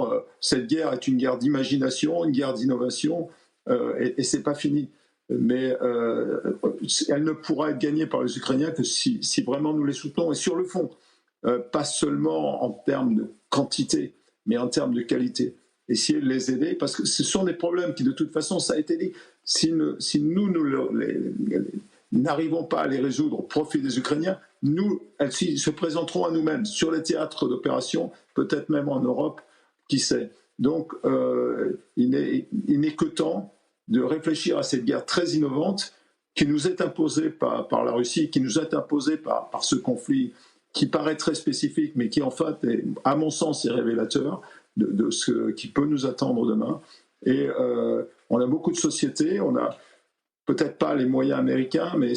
simplement, cette guerre est une guerre d'imagination, une guerre d'innovation, et c'est pas fini. Mais elle ne pourra être gagnée par les Ukrainiens que si vraiment nous les soutenons. Et sur le fond, pas seulement en termes de quantité, mais en termes de qualité. Essayer de les aider, parce que ce sont des problèmes qui, de toute façon, ça a été dit, si nous n'arrivons pas à les résoudre au profit des Ukrainiens, elles se présenteront à nous-mêmes sur les théâtres d'opération, peut-être même en Europe, qui sait. Donc, il n'est que temps de réfléchir à cette guerre très innovante qui nous est imposée par la Russie, qui nous est imposée par ce conflit qui paraît très spécifique, mais qui en fait, à mon sens, est révélateur de ce qui peut nous attendre demain. Et on a beaucoup de sociétés, on n'a peut-être pas les moyens américains, mais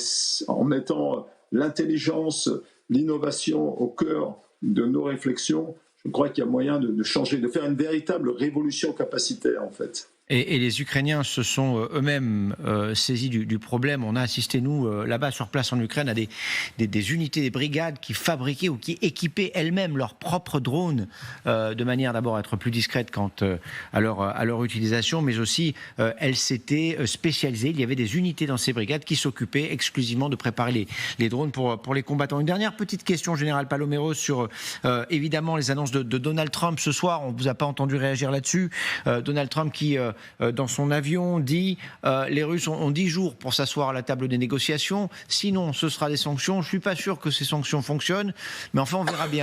en mettant l'intelligence, l'innovation au cœur de nos réflexions, je crois qu'il y a moyen de changer, de faire une véritable révolution capacitaire, en fait. Et les Ukrainiens se sont eux-mêmes saisis du problème. On a assisté, nous, là-bas, sur place en Ukraine, à des unités, des brigades qui fabriquaient ou qui équipaient elles-mêmes leurs propres drones, de manière d'abord à être plus discrètes quant à leur utilisation, mais aussi elles s'étaient spécialisées. Il y avait des unités dans ces brigades qui s'occupaient exclusivement de préparer les drones pour les combattants. Une dernière petite question, Général Paloméros, sur évidemment les annonces de Donald Trump ce soir. On ne vous a pas entendu réagir là-dessus. Donald Trump qui... dans son avion, dit les Russes ont 10 jours pour s'asseoir à la table des négociations, sinon ce sera des sanctions. Je ne suis pas sûr que ces sanctions fonctionnent, mais enfin on verra bien.